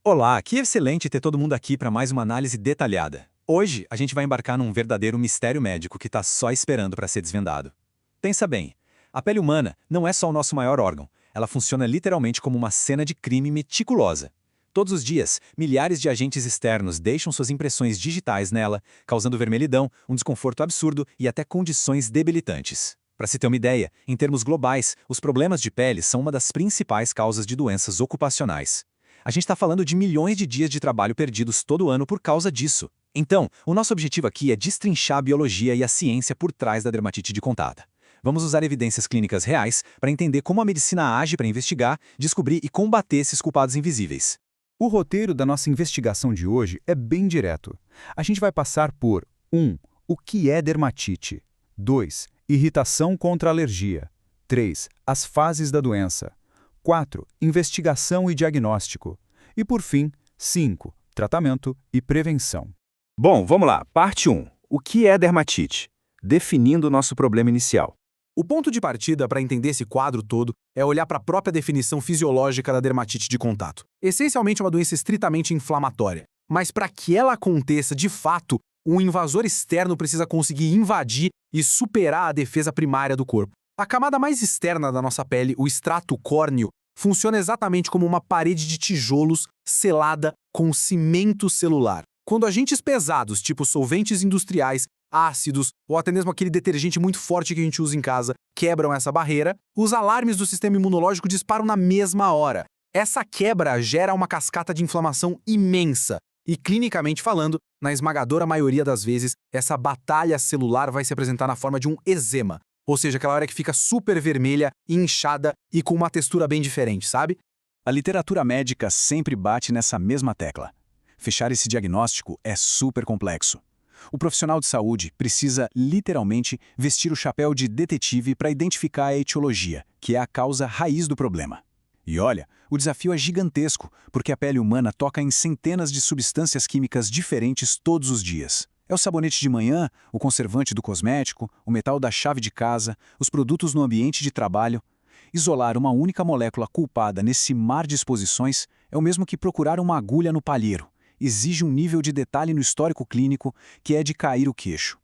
Olá, que excelente ter todo mundo aqui para mais uma análise detalhada. Hoje, a gente vai embarcar num verdadeiro mistério médico que está só esperando para ser desvendado. Pensa bem, a pele humana não é só o nosso maior órgão, ela funciona literalmente como uma cena de crime meticulosa. Todos os dias, milhares de agentes externos deixam suas impressões digitais nela, causando vermelhidão, um desconforto absurdo e até condições debilitantes. Para se ter uma ideia, em termos globais, os problemas de pele são uma das principais causas de doenças ocupacionais. A gente está falando de milhões de dias de trabalho perdidos todo ano por causa disso. Então, o nosso objetivo aqui é destrinchar a biologia e a ciência por trás da dermatite de contato. Vamos usar evidências clínicas reais para entender como a medicina age para investigar, descobrir e combater esses culpados invisíveis. O roteiro da nossa investigação de hoje é bem direto. A gente vai passar por 1. O que é dermatite? 2. Irritação contra alergia. 3. As fases da doença. 4. Investigação e diagnóstico. E, por fim, 5. Tratamento e prevenção. Bom, vamos lá. Parte 1. O que é dermatite? Definindo o nosso problema inicial. O ponto de partida para entender esse quadro todo é olhar para a própria definição fisiológica da dermatite de contato. Essencialmente uma doença estritamente inflamatória. Mas para que ela aconteça de fato, um invasor externo precisa conseguir invadir e superar a defesa primária do corpo. A camada mais externa da nossa pele, o extrato córneo, funciona exatamente como uma parede de tijolos selada com cimento celular. Quando agentes pesados, tipo solventes industriais, ácidos ou até mesmo aquele detergente muito forte que a gente usa em casa, quebram essa barreira, os alarmes do sistema imunológico disparam na mesma hora. Essa quebra gera uma cascata de inflamação imensa. E, clinicamente falando, na esmagadora maioria das vezes, essa batalha celular vai se apresentar na forma de um eczema. Ou seja, aquela hora que fica super vermelha, inchada e com uma textura bem diferente, sabe? A literatura médica sempre bate nessa mesma tecla. Fechar esse diagnóstico é super complexo. O profissional de saúde precisa, literalmente, vestir o chapéu de detetive para identificar a etiologia, que é a causa raiz do problema. E olha, o desafio é gigantesco, porque a pele humana toca em centenas de substâncias químicas diferentes todos os dias. É o sabonete de manhã, o conservante do cosmético, o metal da chave de casa, os produtos no ambiente de trabalho. Isolar uma única molécula culpada nesse mar de exposições é o mesmo que procurar uma agulha no palheiro. Exige um nível de detalhe no histórico clínico que é de cair o queixo.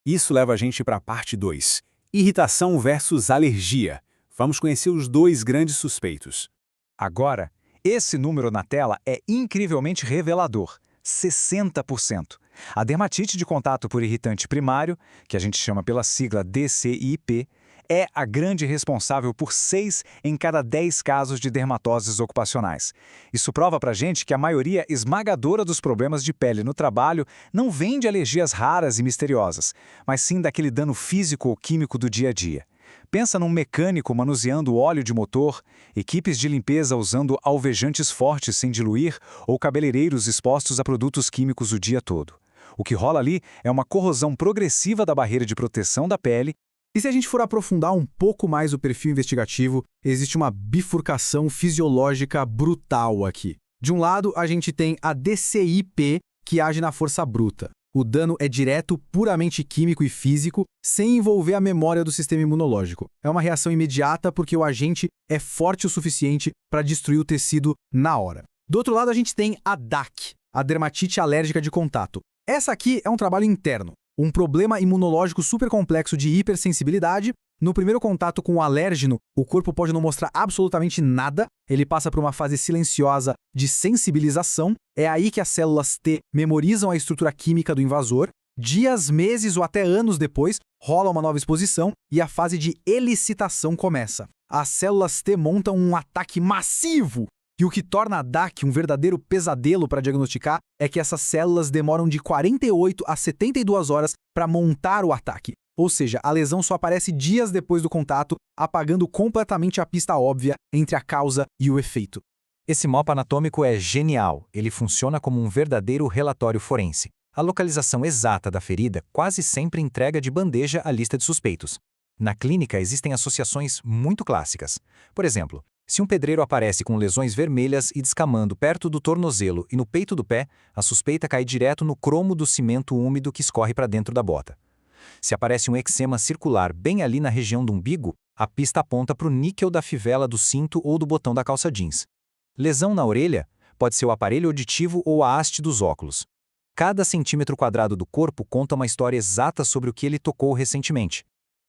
Isso leva a gente para a parte 2. Irritação versus alergia. Vamos conhecer os dois grandes suspeitos. Agora, esse número na tela é incrivelmente revelador. 60%. A dermatite de contato por irritante primário, que a gente chama pela sigla DCIP, é a grande responsável por 6 em cada 10 casos de dermatoses ocupacionais. Isso prova pra gente que a maioria esmagadora dos problemas de pele no trabalho não vem de alergias raras e misteriosas, mas sim daquele dano físico ou químico do dia a dia. Pensa num mecânico manuseando óleo de motor, equipes de limpeza usando alvejantes fortes sem diluir ou cabeleireiros expostos a produtos químicos o dia todo. O que rola ali é uma corrosão progressiva da barreira de proteção da pele. E se a gente for aprofundar um pouco mais o perfil investigativo, existe uma bifurcação fisiológica brutal aqui. De um lado, a gente tem a DCIP, que age na força bruta. O dano é direto, puramente químico e físico, sem envolver a memória do sistema imunológico. É uma reação imediata porque o agente é forte o suficiente para destruir o tecido na hora. Do outro lado, a gente tem a DAC, a dermatite alérgica de contato. Essa aqui é um trabalho interno, um problema imunológico super complexo de hipersensibilidade. No primeiro contato com o alérgeno, o corpo pode não mostrar absolutamente nada, ele passa por uma fase silenciosa de sensibilização, é aí que as células T memorizam a estrutura química do invasor, dias, meses ou até anos depois, rola uma nova exposição e a fase de elicitação começa. As células T montam um ataque massivo, e o que torna a DAC um verdadeiro pesadelo para diagnosticar é que essas células demoram de 48 a 72 horas para montar o ataque. Ou seja, a lesão só aparece dias depois do contato, apagando completamente a pista óbvia entre a causa e o efeito. Esse mapa anatômico é genial. Ele funciona como um verdadeiro relatório forense. A localização exata da ferida quase sempre entrega de bandeja a lista de suspeitos. Na clínica existem associações muito clássicas. Por exemplo, se um pedreiro aparece com lesões vermelhas e descamando perto do tornozelo e no peito do pé, a suspeita cai direto no cromo do cimento úmido que escorre para dentro da bota. Se aparece um eczema circular bem ali na região do umbigo, a pista aponta para o níquel da fivela do cinto ou do botão da calça jeans. Lesão na orelha pode ser o aparelho auditivo ou a haste dos óculos. Cada centímetro quadrado do corpo conta uma história exata sobre o que ele tocou recentemente.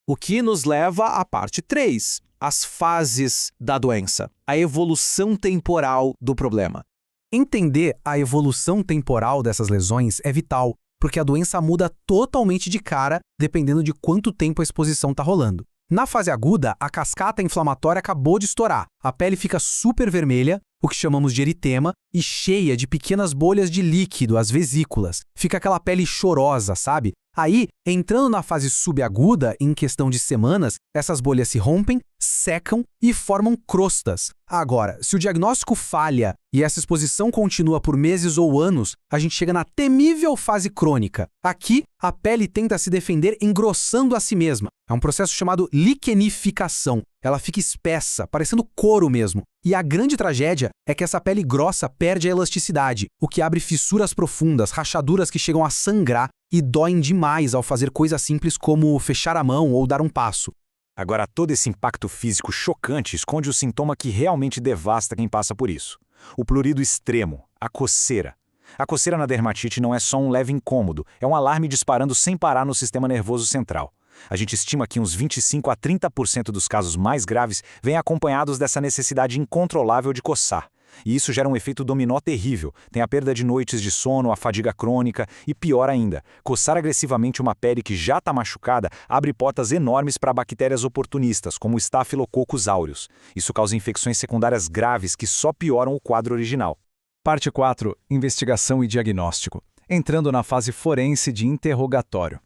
O que nos leva à parte 3, as fases da doença, a evolução temporal do problema. Entender a evolução temporal dessas lesões é vital, porque a doença muda totalmente de cara dependendo de quanto tempo a exposição está rolando. Na fase aguda, a cascata inflamatória acabou de estourar, a pele fica super vermelha, o que chamamos de eritema, e cheia de pequenas bolhas de líquido, as vesículas. Fica aquela pele chorosa, sabe? Aí, entrando na fase subaguda, em questão de semanas, essas bolhas se rompem, secam e formam crostas. Agora, se o diagnóstico falha e essa exposição continua por meses ou anos, a gente chega na temível fase crônica. Aqui, a pele tenta se defender engrossando a si mesma. É um processo chamado liquenificação. Ela fica espessa, parecendo couro mesmo. E a grande tragédia é que essa pele grossa perde a elasticidade, o que abre fissuras profundas, rachaduras que chegam a sangrar e doem demais ao fazer coisas simples como fechar a mão ou dar um passo. Agora, todo esse impacto físico chocante esconde o sintoma que realmente devasta quem passa por isso. O prurido extremo, a coceira. A coceira na dermatite não é só um leve incômodo, é um alarme disparando sem parar no sistema nervoso central. A gente estima que uns 25 a 30% dos casos mais graves vêm acompanhados dessa necessidade incontrolável de coçar. E isso gera um efeito dominó terrível. Tem a perda de noites de sono, a fadiga crônica e, pior ainda, coçar agressivamente uma pele que já está machucada abre portas enormes para bactérias oportunistas, como o Staphylococcus aureus. Isso causa infecções secundárias graves que só pioram o quadro original. Parte 4. Investigação e diagnóstico. Entrando na fase forense de interrogatório.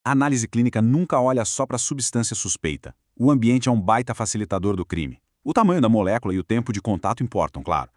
A análise clínica nunca olha só para a substância suspeita. O ambiente é um baita facilitador do crime. O tamanho da molécula e o tempo de contato importam, claro.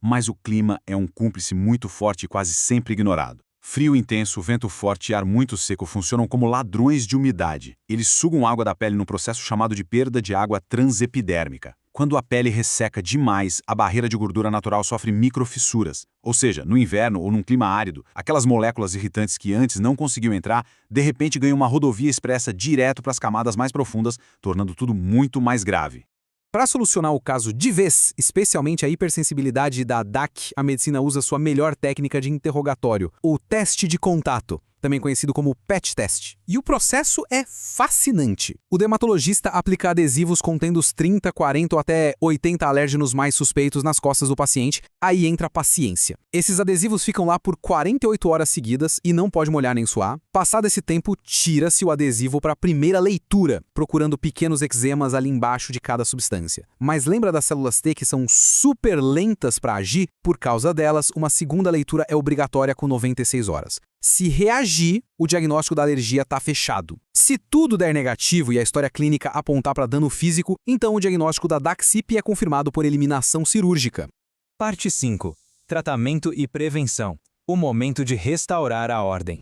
Mas o clima é um cúmplice muito forte e quase sempre ignorado. Frio intenso, vento forte e ar muito seco funcionam como ladrões de umidade. Eles sugam água da pele num processo chamado de perda de água transepidérmica. Quando a pele resseca demais, a barreira de gordura natural sofre microfissuras. Ou seja, no inverno ou num clima árido, aquelas moléculas irritantes que antes não conseguiam entrar, de repente ganham uma rodovia expressa direto para as camadas mais profundas, tornando tudo muito mais grave. Para solucionar o caso de vez, especialmente a hipersensibilidade da DAC, a medicina usa sua melhor técnica de interrogatório, o teste de contato, também conhecido como PET test. E o processo é fascinante. O dermatologista aplica adesivos contendo os 30, 40 ou até 80 alérgenos mais suspeitos nas costas do paciente, aí entra a paciência. Esses adesivos ficam lá por 48 horas seguidas e não pode molhar nem suar. Passado esse tempo, tira-se o adesivo para a primeira leitura, procurando pequenos eczemas ali embaixo de cada substância. Mas lembra das células T que são super lentas para agir? Por causa delas, uma segunda leitura é obrigatória com 96 horas. Se reagir, o diagnóstico da alergia está fechado. Se tudo der negativo e a história clínica apontar para dano físico, então o diagnóstico da DAC-CIP é confirmado por eliminação cirúrgica. Parte 5. Tratamento e prevenção. O momento de restaurar a ordem.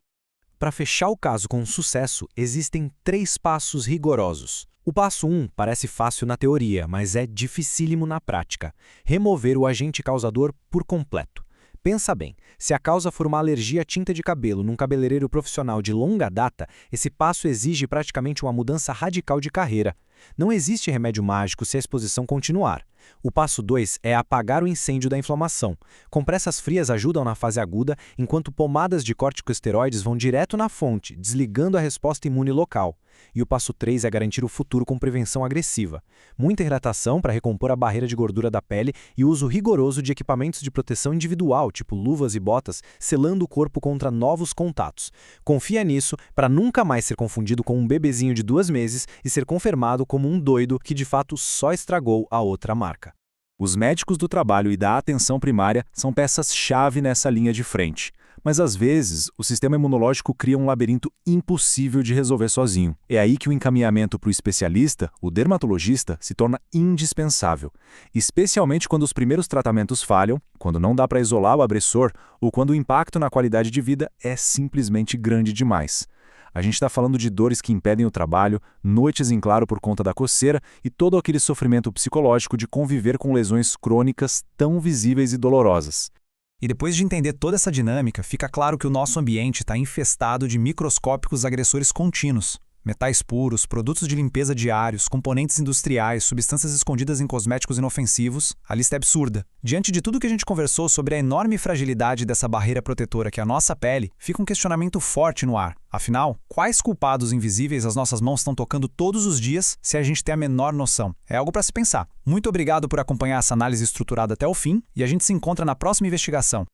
Para fechar o caso com sucesso, existem 3 passos rigorosos. O passo 1 parece fácil na teoria, mas é dificílimo na prática. Remover o agente causador por completo. Pensa bem, se a causa for uma alergia à tinta de cabelo num cabeleireiro profissional de longa data, esse passo exige praticamente uma mudança radical de carreira. Não existe remédio mágico se a exposição continuar. O passo 2 é apagar o incêndio da inflamação. Compressas frias ajudam na fase aguda, enquanto pomadas de corticosteroides vão direto na fonte, desligando a resposta imune local. E o passo 3 é garantir o futuro com prevenção agressiva. Muita hidratação para recompor a barreira de gordura da pele e uso rigoroso de equipamentos de proteção individual, tipo luvas e botas, selando o corpo contra novos contatos. Confia nisso para nunca mais ser confundido com um bebezinho de 2 meses e ser confirmado como um doido que de fato só estragou a outra marca. Os médicos do trabalho e da atenção primária são peças-chave nessa linha de frente. Mas às vezes, o sistema imunológico cria um labirinto impossível de resolver sozinho. É aí que o encaminhamento para o especialista, o dermatologista, se torna indispensável. Especialmente quando os primeiros tratamentos falham, quando não dá para isolar o agressor ou quando o impacto na qualidade de vida é simplesmente grande demais. A gente está falando de dores que impedem o trabalho, noites em claro por conta da coceira e todo aquele sofrimento psicológico de conviver com lesões crônicas tão visíveis e dolorosas. E depois de entender toda essa dinâmica, fica claro que o nosso ambiente está infestado de microscópicos agressores contínuos. Metais puros, produtos de limpeza diários, componentes industriais, substâncias escondidas em cosméticos inofensivos, a lista é absurda. Diante de tudo que a gente conversou sobre a enorme fragilidade dessa barreira protetora que é a nossa pele, fica um questionamento forte no ar. Afinal, quais culpados invisíveis as nossas mãos estão tocando todos os dias se a gente tem a menor noção? É algo para se pensar. Muito obrigado por acompanhar essa análise estruturada até o fim e a gente se encontra na próxima investigação.